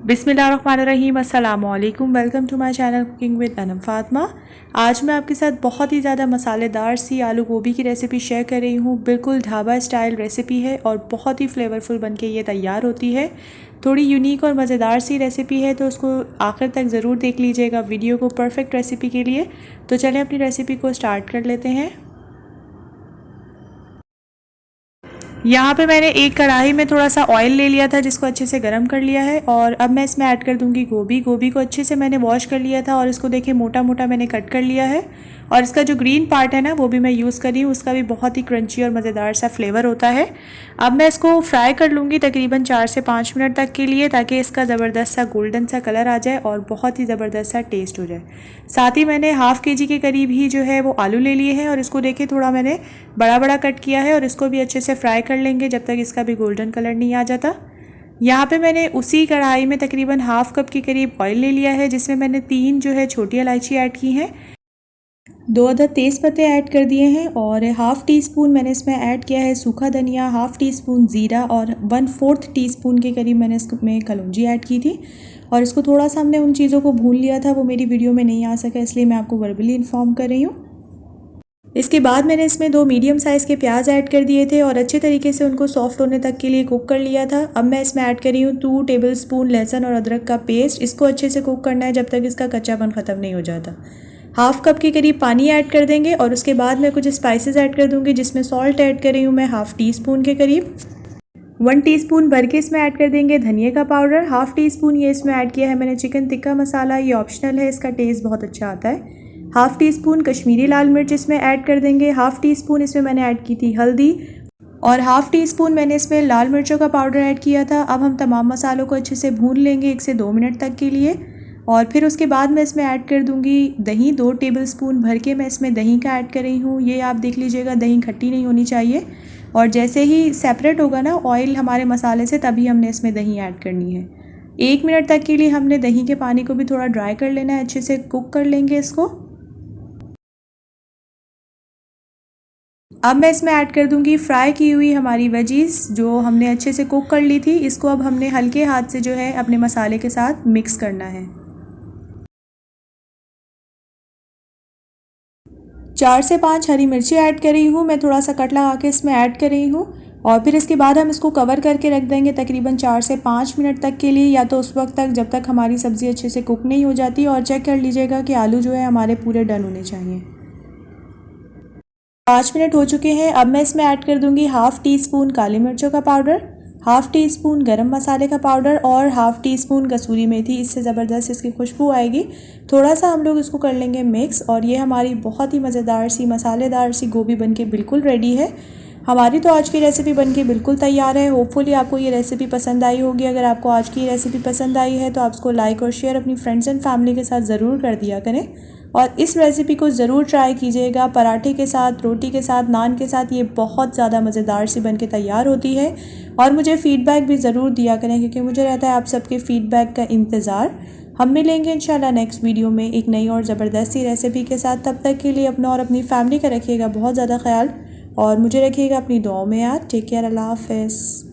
बिस्मिल्लाहिर्रहमानिर्रहीम, अस्सलामुअलैकुम। Welcome to my channel cooking with Anam Fatima. आज मैं आपके साथ बहुत ही ज़्यादा मसालेदार सी आलू गोभी की रेसिपी शेयर कर रही हूँ। बिल्कुल ढाबा स्टाइल रेसिपी है और बहुत ही फ्लेवरफुल बनके ये तैयार होती है। थोड़ी यूनिक और मज़ेदार सी रेसिपी है, तो उसको आखिर तक ज़रूर देख लीजिएगा वीडियो को परफेक्ट रेसिपी के लिए। तो चलें अपनी रेसिपी को स्टार्ट कर लेते हैं। यहाँ पे मैंने एक कढ़ाई में थोड़ा सा ऑयल ले लिया था, जिसको अच्छे से गर्म कर लिया है। और अब मैं इसमें ऐड कर दूँगी गोभी। गोभी को अच्छे से मैंने वॉश कर लिया था और इसको देखिए मोटा मोटा मैंने कट कर लिया है। और इसका जो ग्रीन पार्ट है ना, वो भी मैं यूज़ कर रही हूँ। उसका भी बहुत ही क्रंची और मज़ेदार सा फ्लेवर होता है। अब मैं इसको फ्राई कर लूँगी तकरीबन 4 से 5 मिनट तक के लिए, ताकि इसका ज़बरदस्त सा गोल्डन सा कलर आ जाए और बहुत ही ज़बरदस्त सा टेस्ट हो जाए। साथ ही मैंने हाफ़ केजी के करीब ही जो है वो आलू ले लिए हैं और इसको देखिए थोड़ा मैंने बड़ा बड़ा कट किया है और इसको भी अच्छे से फ्राई कर लेंगे जब तक इसका भी गोल्डन कलर नहीं आ जाता। यहाँ पे मैंने उसी कढ़ाई में तकरीबन हाफ़ कप के करीब ऑयल ले लिया है, जिसमें मैंने 3 जो है छोटी इलायची ऐड की हैं, 2 अदद तेज़ पत्ते ऐड कर दिए हैं और हाफ़ टी स्पून मैंने इसमें ऐड किया है सूखा धनिया, हाफ़ टी स्पून ज़ीरा और 1/4 टीस्पून के करीब मैंने इसमें कलौंजी ऐड की थी। और इसको थोड़ा सा हमने उन चीज़ों को भून लिया था, वो मेरी वीडियो में नहीं आ सका, इसलिए मैं आपको वर्बली इन्फॉर्म कर रही हूँ। इसके बाद मैंने इसमें 2 मीडियम साइज़ के प्याज ऐड कर दिए थे और अच्छे तरीके से उनको सॉफ्ट होने तक के लिए कुक कर लिया था। अब मैं इसमें ऐड कर रही हूँ 2 टेबलस्पून लहसुन और अदरक का पेस्ट। इसको अच्छे से कुक करना है जब तक इसका कच्चापन ख़त्म नहीं हो जाता। हाफ़ कप के करीब पानी ऐड कर देंगे और उसके बाद मैं कुछ स्पाइसेस ऐड कर दूँगी, जिसमें सॉल्ट ऐड कर रही हूँ मैं हाफ़ टी स्पून के करीब। 1 टीस्पून भर के इसमें ऐड कर देंगे धनिया का पाउडर। हाफ़ टी स्पून ये इसमें ऐड किया है मैंने चिकन टिक्का मसाला, ये ऑप्शनल है, इसका टेस्ट बहुत अच्छा आता है। हाफ़ टी स्पून कश्मीरी लाल मिर्च इसमें ऐड कर देंगे। हाफ़ टी स्पून इसमें मैंने ऐड की थी हल्दी और हाफ़ टी स्पून मैंने इसमें लाल मिर्चों का पाउडर ऐड किया था। अब हम तमाम मसालों को अच्छे से भून लेंगे 1 से 2 मिनट तक के लिए। और फिर उसके बाद मैं इसमें ऐड कर दूंगी दही। 2 टेबलस्पून भर के मैं इसमें दही का ऐड कर रही हूँ। ये आप देख लीजिएगा, दही खट्टी नहीं होनी चाहिए। और जैसे ही सेपरेट होगा ना ऑयल हमारे मसाले से, तभी हमने इसमें दही ऐड करनी है। 1 मिनट तक के लिए हमने दही के पानी को भी थोड़ा ड्राई कर लेना है, अच्छे से कुक कर लेंगे इसको। अब मैं इसमें ऐड कर दूंगी फ्राई की हुई हमारी वेजीज़, जो हमने अच्छे से कुक कर ली थी। इसको अब हमने हल्के हाथ से जो है अपने मसाले के साथ मिक्स करना है। 4 से 5 हरी मिर्ची ऐड कर रही हूँ मैं, थोड़ा सा कट लगा के इसमें ऐड कर रही हूँ। और फिर इसके बाद हम इसको कवर करके रख देंगे तकरीबन 4 से 5 मिनट तक के लिए, या तो उस वक्त तक जब तक हमारी सब्ज़ी अच्छे से कुक नहीं हो जाती। और चेक कर लीजिएगा कि आलू जो है हमारे पूरे डन होने चाहिए। 5 मिनट हो चुके हैं। अब मैं इसमें ऐड कर दूंगी हाफ़ टी स्पून काली मिर्चों का पाउडर, हाफ़ टी स्पून गरम मसाले का पाउडर और हाफ़ टी स्पून कसूरी मेथी। इससे ज़बरदस्त इसकी खुशबू आएगी। थोड़ा सा हम लोग इसको कर लेंगे मिक्स और ये हमारी बहुत ही मज़ेदार सी मसालेदार सी गोभी बनके बिल्कुल रेडी है। हमारी तो आज की रेसिपी बनके बिल्कुल तैयार है। होपफुली आपको ये रेसिपी पसंद आई होगी। अगर आपको आज की रेसिपी पसंद आई है तो आप इसको लाइक और शेयर अपनी फ्रेंड्स एंड फैमिली के साथ ज़रूर कर दिया करें। और इस रेसिपी को ज़रूर ट्राई कीजिएगा, पराठे के साथ, रोटी के साथ, नान के साथ। ये बहुत ज़्यादा मज़ेदार सी बनके तैयार होती है। और मुझे फ़ीडबैक भी ज़रूर दिया करें, क्योंकि मुझे रहता है आप सबके फ़ीडबैक का इंतज़ार। हम मिलेंगे इंशाल्लाह नेक्स्ट वीडियो में एक नई और ज़बरदस्त सी रेसिपी के साथ। तब तक के लिए अपना और अपनी फैमिली का रखिएगा बहुत ज़्यादा ख्याल और मुझे रखिएगा अपनी दुआओं में याद। टेक केयर, अल्लाह हाफ़िज़।